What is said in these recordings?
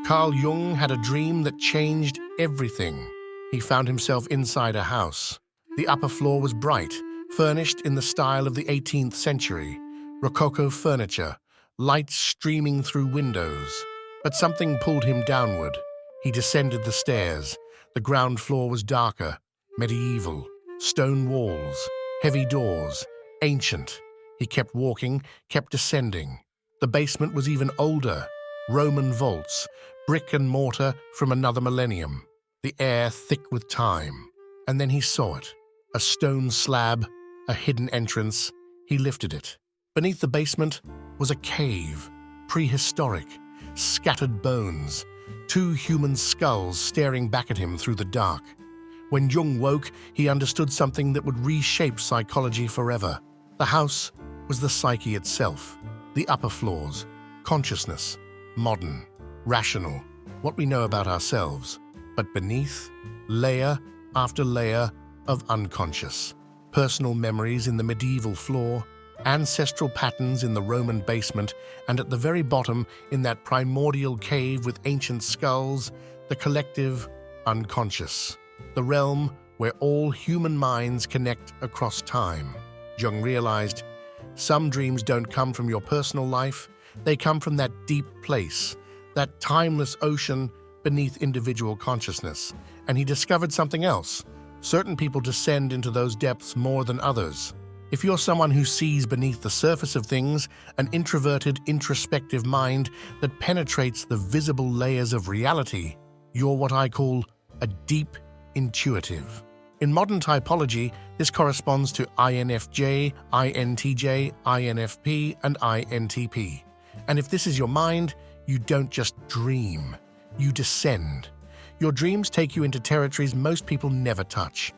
Carl Jung had a dream that changed everything. He found himself inside a house. The upper floor was bright, furnished in the style of the 18th century. Rococo furniture, lights streaming through windows. But something pulled him downward. He descended the stairs. The ground floor was darker, medieval, stone walls, heavy doors, ancient. He kept walking, kept descending. The basement was even older. Roman vaults, brick and mortar from another millennium. The air thick with time. And then he saw it. A stone slab, a hidden entrance. He lifted it. Beneath the basement was a cave, prehistoric, scattered bones, two human skulls staring back at him through the dark. When Jung woke, he understood something that would reshape psychology forever. The house was the psyche itself, the upper floors, consciousness, modern, rational, what we know about ourselves. But beneath, layer after layer of unconscious. Personal memories in the medieval floor, ancestral patterns in the Roman basement, and at the very bottom, in that primordial cave with ancient skulls, the collective unconscious, the realm where all human minds connect across time. Jung realized, some dreams don't come from your personal life, they come from that deep place, that timeless ocean beneath individual consciousness. And he discovered something else. Certain people descend into those depths more than others. If you're someone who sees beneath the surface of things, an introverted, introspective mind that penetrates the visible layers of reality, you're what I call a deep intuitive. In modern typology, this corresponds to INFJ, INTJ, INFP, and INTP. And if this is your mind, you don't just dream, you descend. Your dreams take you into territories most people never touch.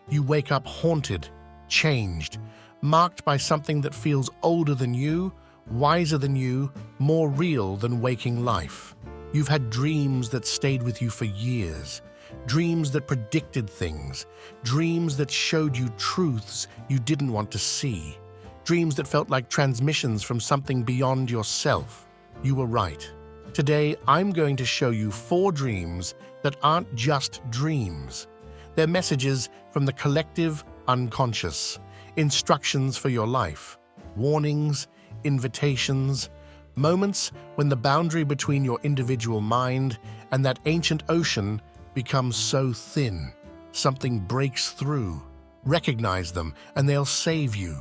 You wake up haunted, changed, marked by something that feels older than you, wiser than you, more real than waking life. You've had dreams that stayed with you for years, dreams that predicted things, dreams that showed you truths you didn't want to see, dreams that felt like transmissions from something beyond yourself. You were right. Today, I'm going to show you 4 dreams that aren't just dreams. They're messages from the collective unconscious, instructions for your life, warnings, invitations, moments when the boundary between your individual mind and that ancient ocean becomes so thin, something breaks through. Recognize them and they'll save you,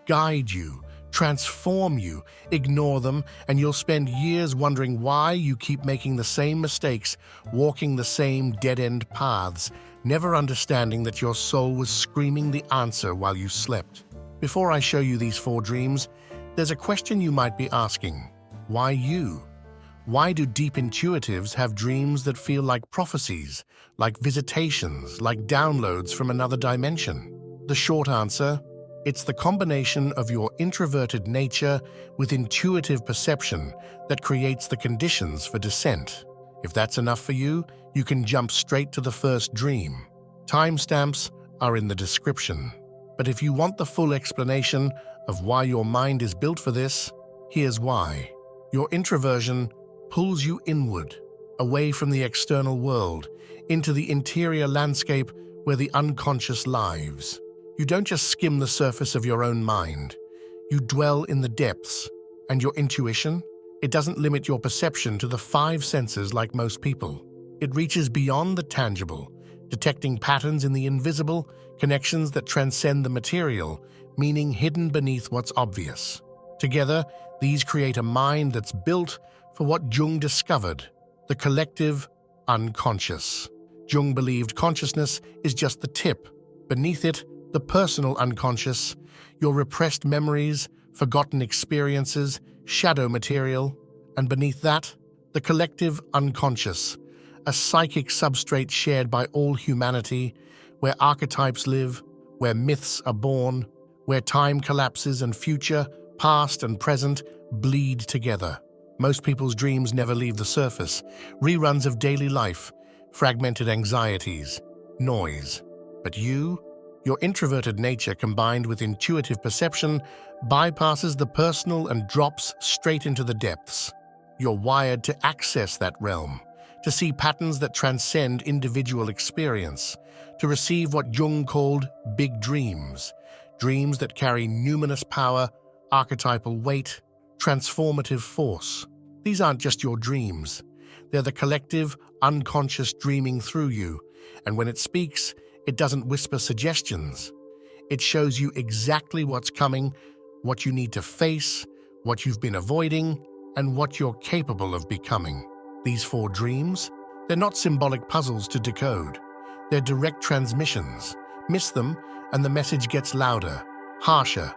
guide you, transform you. Ignore them and you'll spend years wondering why you keep making the same mistakes, walking the same dead-end paths, never understanding that your soul was screaming the answer while you slept. Before I show you these 4 dreams, there's a question you might be asking. Why you? Why do deep intuitives have dreams that feel like prophecies, like visitations, like downloads from another dimension? The short answer: it's the combination of your introverted nature with intuitive perception that creates the conditions for descent. If that's enough for you, you can jump straight to the first dream. Timestamps are in the description. But if you want the full explanation of why your mind is built for this, here's why. Your introversion pulls you inward, away from the external world, into the interior landscape where the unconscious lives. You don't just skim the surface of your own mind. You dwell in the depths. And your intuition? It doesn't limit your perception to the 5 senses like most people. It reaches beyond the tangible, detecting patterns in the invisible, connections that transcend the material, meaning hidden beneath what's obvious. Together, these create a mind that's built for what Jung discovered, the collective unconscious. Jung believed consciousness is just the tip. Beneath it, the personal unconscious, your repressed memories, forgotten experiences, shadow material, and beneath that, the collective unconscious, a psychic substrate shared by all humanity, where archetypes live, where myths are born, where time collapses and future, past and present, bleed together. Most people's dreams never leave the surface, reruns of daily life, fragmented anxieties, noise. But your introverted nature combined with intuitive perception bypasses the personal and drops straight into the depths. You're wired to access that realm, to see patterns that transcend individual experience, to receive what Jung called big dreams, dreams that carry numinous power, archetypal weight, transformative force. These aren't just your dreams. They're the collective, unconscious dreaming through you, and when it speaks, it doesn't whisper suggestions. It shows you exactly what's coming, what you need to face, what you've been avoiding, and what you're capable of becoming. These 4 dreams, they're not symbolic puzzles to decode. They're direct transmissions. Miss them, and the message gets louder, harsher,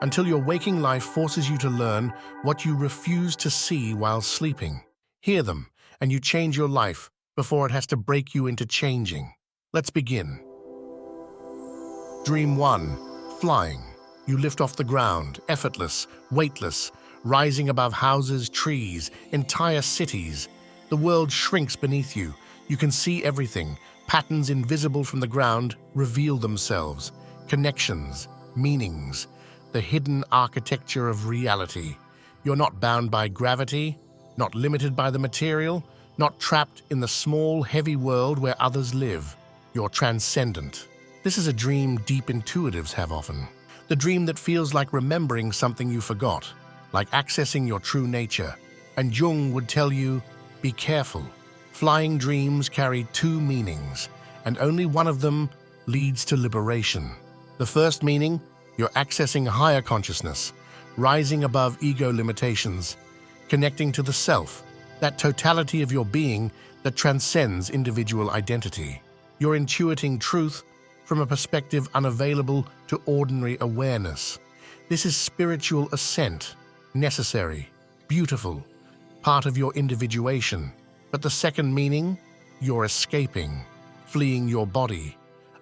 until your waking life forces you to learn what you refuse to see while sleeping. Hear them, and you change your life before it has to break you into changing. Let's begin. Dream 1. Flying. You lift off the ground, effortless, weightless, rising above houses, trees, entire cities. The world shrinks beneath you. You can see everything. Patterns invisible from the ground reveal themselves. Connections, meanings, the hidden architecture of reality. You're not bound by gravity, not limited by the material, not trapped in the small, heavy world where others live. You're transcendent. This is a dream deep intuitives have often. The dream that feels like remembering something you forgot, like accessing your true nature. And Jung would tell you, be careful. Flying dreams carry 2 meanings, and only one of them leads to liberation. The first meaning, you're accessing a higher consciousness, rising above ego limitations, connecting to the self, that totality of your being that transcends individual identity. You're intuiting truth from a perspective unavailable to ordinary awareness. This is spiritual ascent, necessary, beautiful, part of your individuation. But the second meaning, you're escaping, fleeing your body,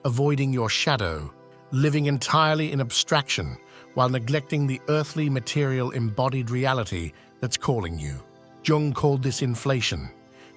avoiding your shadow, living entirely in abstraction while neglecting the earthly material embodied reality that's calling you. Jung called this inflation,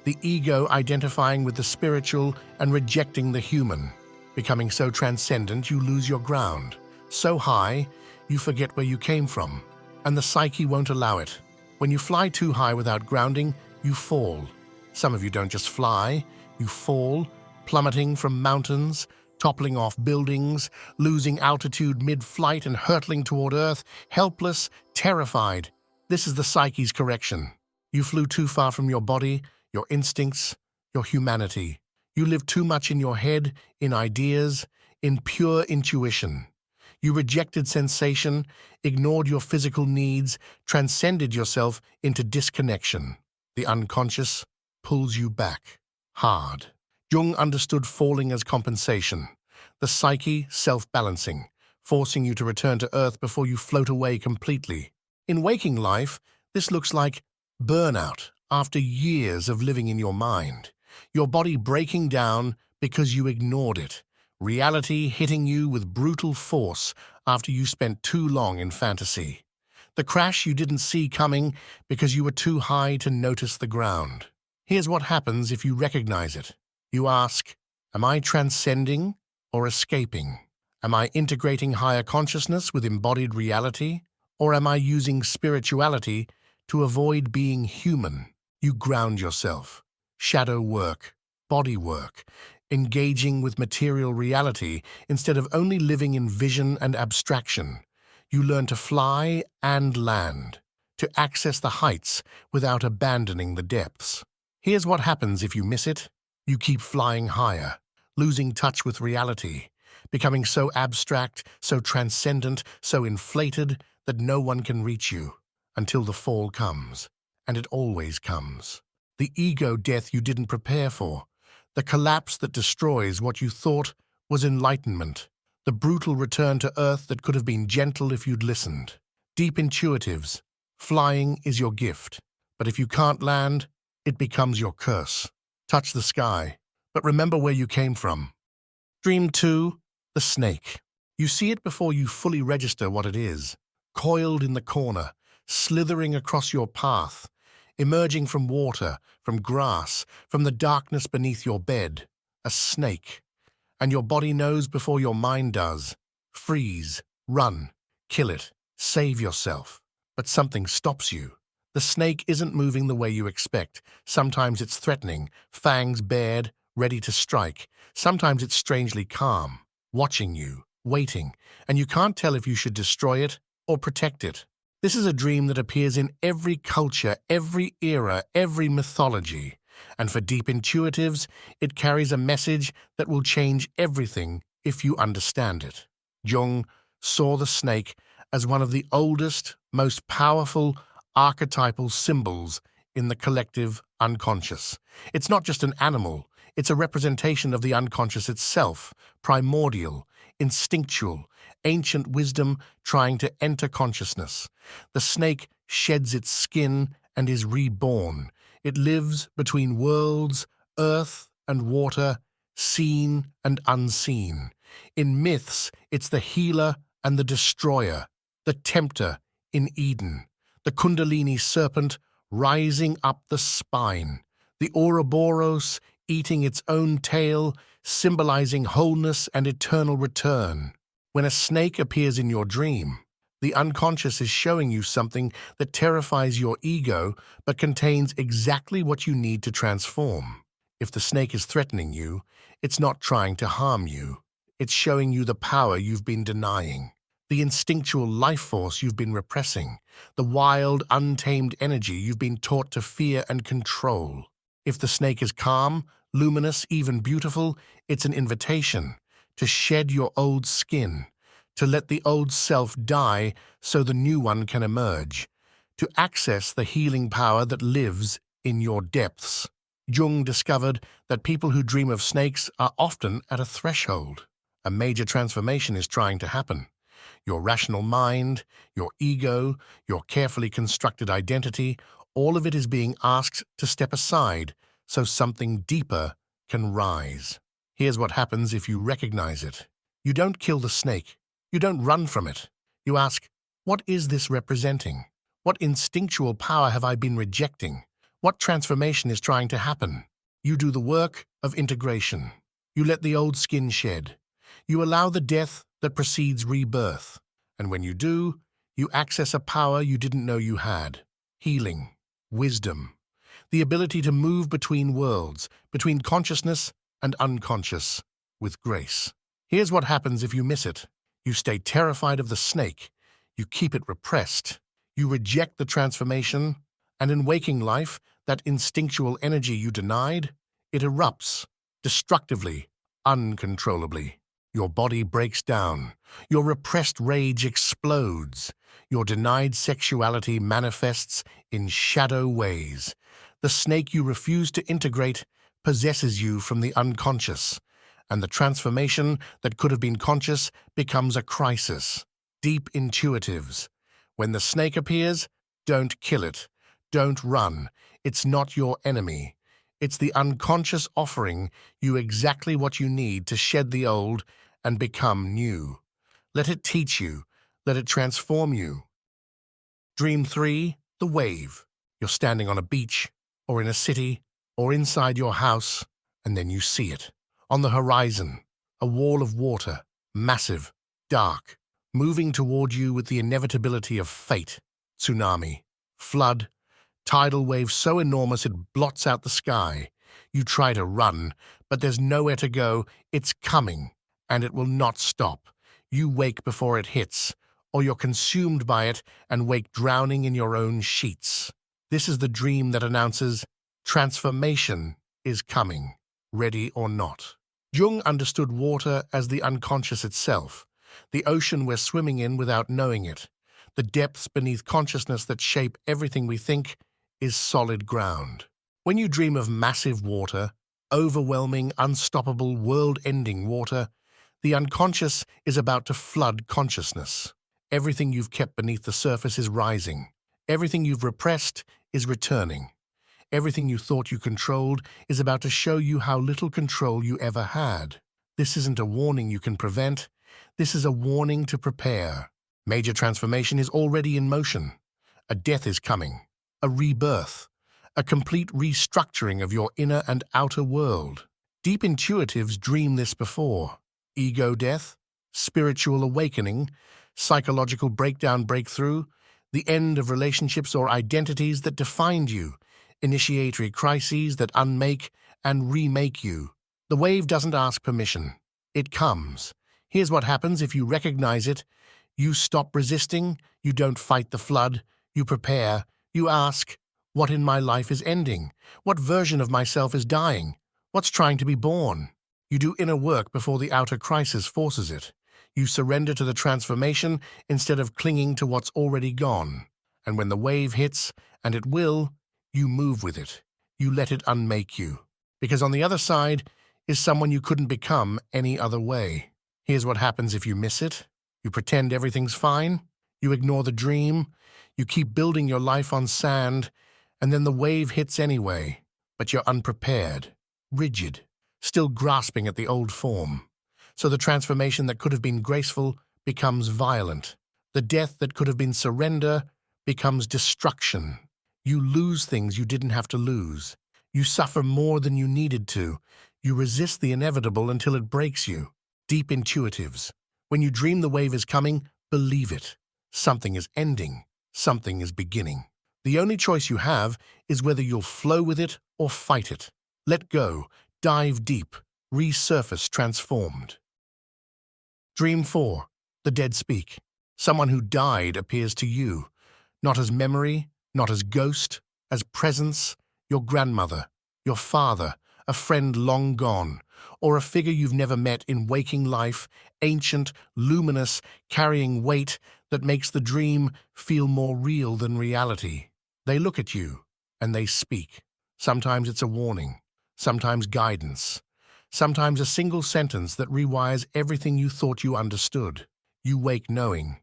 the ego identifying with the spiritual and rejecting the human. Becoming so transcendent you lose your ground, so high you forget where you came from, and the psyche won't allow it. When you fly too high without grounding, you fall. Some of you don't just fly, you fall, plummeting from mountains, toppling off buildings, losing altitude mid-flight and hurtling toward Earth, helpless, terrified. This is the psyche's correction. You flew too far from your body, your instincts, your humanity. You lived too much in your head, in ideas, in pure intuition. You rejected sensation, ignored your physical needs, transcended yourself into disconnection. The unconscious pulls you back, hard. Jung understood falling as compensation, the psyche self-balancing, forcing you to return to Earth before you float away completely. In waking life, this looks like burnout after years of living in your mind. Your body breaking down because you ignored it. Reality hitting you with brutal force after you spent too long in fantasy. The crash you didn't see coming because you were too high to notice the ground. Here's what happens if you recognize it. You ask, am I transcending or escaping? Am I integrating higher consciousness with embodied reality? Or am I using spirituality to avoid being human? You ground yourself. Shadow work, body work, engaging with material reality instead of only living in vision and abstraction. You learn to fly and land, to access the heights without abandoning the depths. Here's what happens if you miss it. You keep flying higher, losing touch with reality, becoming so abstract, so transcendent, so inflated that no one can reach you until the fall comes, and it always comes. The ego death you didn't prepare for, the collapse that destroys what you thought was enlightenment, the brutal return to Earth that could have been gentle if you'd listened. Deep intuitives, flying is your gift, but if you can't land, it becomes your curse. Touch the sky, but remember where you came from. Dream 2, the snake. You see it before you fully register what it is, coiled in the corner, slithering across your path, emerging from water, from grass, from the darkness beneath your bed. A snake. And your body knows before your mind does. Freeze, run, kill it, save yourself. But something stops you. The snake isn't moving the way you expect. Sometimes it's threatening, fangs bared, ready to strike. Sometimes it's strangely calm, watching you, waiting, and you can't tell if you should destroy it or protect it. This is a dream that appears in every culture, every era, every mythology. And for deep intuitives, it carries a message that will change everything if you understand it. Jung saw the snake as one of the oldest, most powerful archetypal symbols in the collective unconscious. It's not just an animal, it's a representation of the unconscious itself, primordial, instinctual, ancient wisdom trying to enter consciousness. The snake sheds its skin and is reborn. It lives between worlds, earth and water, seen and unseen. In myths, it's the healer and the destroyer, the tempter in Eden, the Kundalini serpent rising up the spine, the Ouroboros eating its own tail, symbolizing wholeness and eternal return. When a snake appears in your dream, the unconscious is showing you something that terrifies your ego but contains exactly what you need to transform. If the snake is threatening you, it's not trying to harm you. It's showing you the power you've been denying, the instinctual life force you've been repressing, the wild, untamed energy you've been taught to fear and control. If the snake is calm, luminous, even beautiful, it's an invitation to shed your old skin, to let the old self die so the new one can emerge, to access the healing power that lives in your depths. Jung discovered that people who dream of snakes are often at a threshold. A major transformation is trying to happen. Your rational mind, your ego, your carefully constructed identity, all of it is being asked to step aside so something deeper can rise. Here's what happens if you recognize it. You don't kill the snake. You don't run from it. You ask, what is this representing? What instinctual power have I been rejecting? What transformation is trying to happen? You do the work of integration. You let the old skin shed. You allow the death that precedes rebirth. And when you do, you access a power you didn't know you had. Healing, wisdom, the ability to move between worlds, between consciousness and unconscious, with grace. Here's what happens if you miss it. You stay terrified of the snake. You keep it repressed. You reject the transformation. And in waking life, that instinctual energy you denied, it erupts, destructively, uncontrollably. Your body breaks down. Your repressed rage explodes. Your denied sexuality manifests in shadow ways. The snake you refuse to integrate possesses you from the unconscious, and the transformation that could have been conscious becomes a crisis. Deep intuitives. When the snake appears, don't kill it. Don't run. It's not your enemy. It's the unconscious offering you exactly what you need to shed the old and become new. Let it teach you. Let it transform you. Dream 3, the wave. You're standing on a beach, or in a city, or inside your house, and then you see it. On the horizon, a wall of water, massive, dark, moving toward you with the inevitability of fate. Tsunami, flood, tidal wave so enormous it blots out the sky. You try to run, but there's nowhere to go. It's coming, and it will not stop. You wake before it hits, or you're consumed by it and wake drowning in your own sheets. This is the dream that announces transformation is coming, ready or not. Jung understood water as the unconscious itself, the ocean we're swimming in without knowing it. The depths beneath consciousness that shape everything we think is solid ground. When you dream of massive water, overwhelming, unstoppable, world-ending water, the unconscious is about to flood consciousness. Everything you've kept beneath the surface is rising. Everything you've repressed is returning. Everything you thought you controlled is about to show you how little control you ever had. This isn't a warning you can prevent. This is a warning to prepare. Major transformation is already in motion. A death is coming. A rebirth. A complete restructuring of your inner and outer world. Deep intuitives dream this before. Ego death, spiritual awakening, psychological breakdown breakthrough. the end of relationships or identities that defined you, initiatory crises that unmake and remake you. The wave doesn't ask permission. It comes. Here's what happens if you recognize it. You stop resisting, you don't fight the flood, you prepare, you ask, what in my life is ending? What version of myself is dying? What's trying to be born? You do inner work before the outer crisis forces it. You surrender to the transformation instead of clinging to what's already gone. And when the wave hits, and it will, you move with it. You let it unmake you. Because on the other side is someone you couldn't become any other way. Here's what happens if you miss it. You pretend everything's fine. You ignore the dream. You keep building your life on sand, and then the wave hits anyway. But you're unprepared, rigid, still grasping at the old form. So the transformation that could have been graceful becomes violent. The death that could have been surrender becomes destruction. You lose things you didn't have to lose. You suffer more than you needed to. You resist the inevitable until it breaks you. Deep intuitives. When you dream the wave is coming, believe it. Something is ending. Something is beginning. The only choice you have is whether you'll flow with it or fight it. Let go, dive deep, resurface transformed. Dream 4. The dead speak. Someone who died appears to you, not as memory, not as ghost, as presence, your grandmother, your father, a friend long gone, or a figure you've never met in waking life, ancient, luminous, carrying weight that makes the dream feel more real than reality. They look at you, and they speak. Sometimes it's a warning, sometimes guidance, sometimes a single sentence that rewires everything you thought you understood. You wake knowing,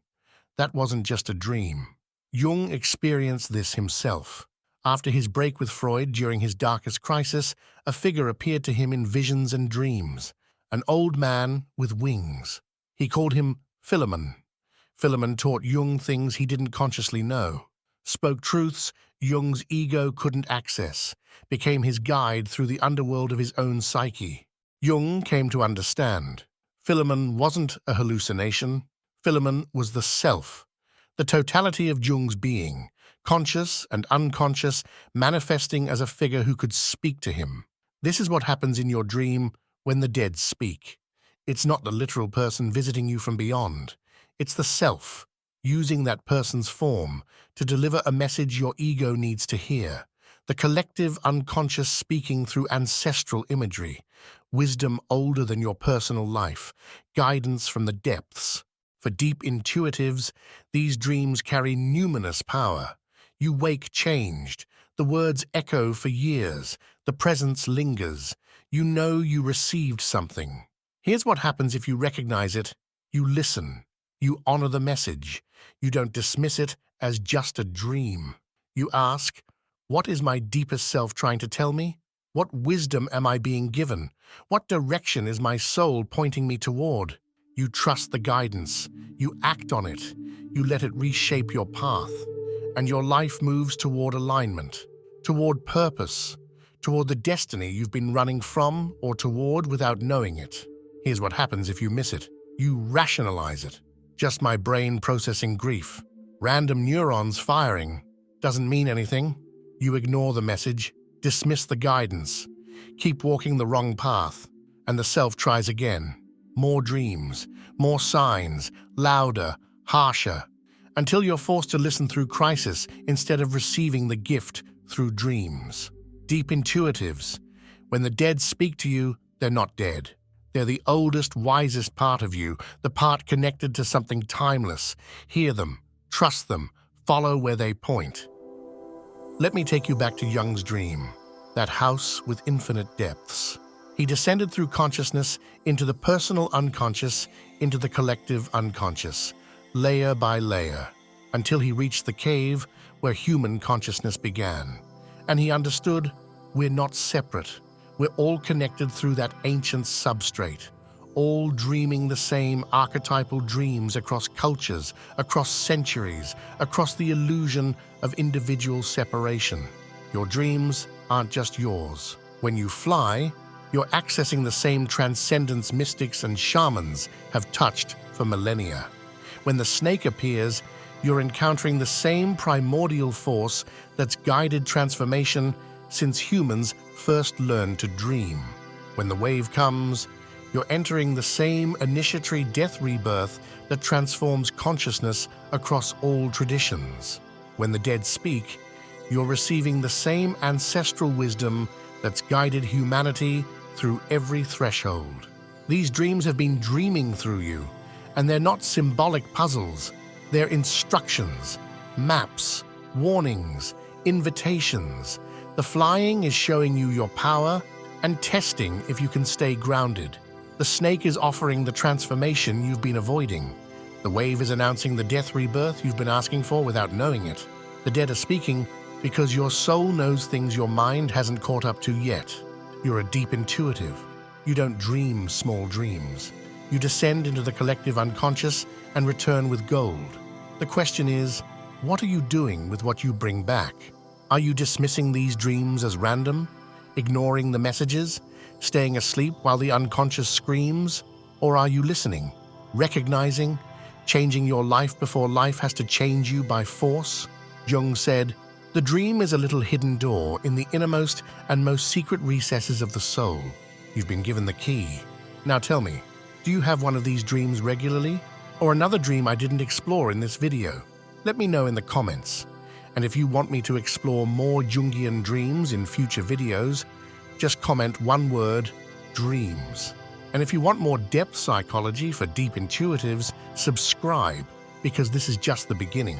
that wasn't just a dream. Jung experienced this himself. After his break with Freud during his darkest crisis, a figure appeared to him in visions and dreams, an old man with wings. He called him Philemon. Philemon taught Jung things he didn't consciously know, spoke truths Jung's ego couldn't access, became his guide through the underworld of his own psyche. Jung came to understand. Philemon wasn't a hallucination. Philemon was the self, the totality of Jung's being, conscious and unconscious, manifesting as a figure who could speak to him. This is what happens in your dream when the dead speak. It's not the literal person visiting you from beyond. It's the self, using that person's form to deliver a message your ego needs to hear. The collective unconscious speaking through ancestral imagery, wisdom older than your personal life, guidance from the depths. For deep intuitives, these dreams carry numinous power. You wake changed. The words echo for years. The presence lingers. You know you received something. Here's what happens if you recognize it. You listen. You honor the message. You don't dismiss it as just a dream. You ask, what is my deepest self trying to tell me? What wisdom am I being given? What direction is my soul pointing me toward? You trust the guidance. You act on it. You let it reshape your path. And your life moves toward alignment, toward purpose, toward the destiny you've been running from or toward without knowing it. Here's what happens if you miss it. You rationalize it. Just my brain processing grief. Random neurons firing. Doesn't mean anything. You ignore the message, dismiss the guidance, keep walking the wrong path, and the self tries again. More dreams, more signs, louder, harsher, until you're forced to listen through crisis instead of receiving the gift through dreams. Deep intuitives. When the dead speak to you, they're not dead. They're the oldest, wisest part of you, the part connected to something timeless. Hear them, trust them, follow where they point. Let me take you back to Jung's dream, that house with infinite depths. He descended through consciousness into the personal unconscious, into the collective unconscious, layer by layer, until he reached the cave where human consciousness began. And he understood, we're not separate. We're all connected through that ancient substrate, all dreaming the same archetypal dreams across cultures, across centuries, across the illusion of individual separation. Your dreams aren't just yours. When you fly, you're accessing the same transcendence mystics and shamans have touched for millennia. When the snake appears, You're encountering the same primordial force that's guided transformation since humans first learned to dream. When the wave comes, you're entering the same initiatory death rebirth that transforms consciousness across all traditions. When the dead speak, you're receiving the same ancestral wisdom that's guided humanity through every threshold. These dreams have been dreaming through you, and they're not symbolic puzzles. They're instructions, maps, warnings, invitations. The flying is showing you your power and testing if you can stay grounded. The snake is offering the transformation you've been avoiding. The wave is announcing the death rebirth you've been asking for without knowing it. The dead are speaking because your soul knows things your mind hasn't caught up to yet. You're a deep intuitive. You don't dream small dreams. You descend into the collective unconscious and return with gold. The question is, what are you doing with what you bring back? Are you dismissing these dreams as random, ignoring the messages, staying asleep while the unconscious screams? Or are you listening, recognizing, changing your life before life has to change you by force? Jung said, "The dream is a little hidden door in the innermost and most secret recesses of the soul. You've been given the key. Now tell me, do you have one of these dreams regularly? Or another dream I didn't explore in this video? Let me know in the comments. And if you want me to explore more Jungian dreams in future videos, just comment one word, dreams. And if you want more depth psychology for deep intuitives, subscribe, because this is just the beginning.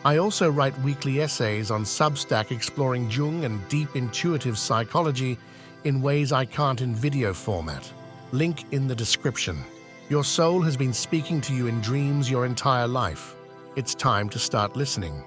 I also write weekly essays on Substack exploring Jung and deep intuitive psychology in ways I can't in video format. Link in the description. Your soul has been speaking to you in dreams your entire life. It's time to start listening.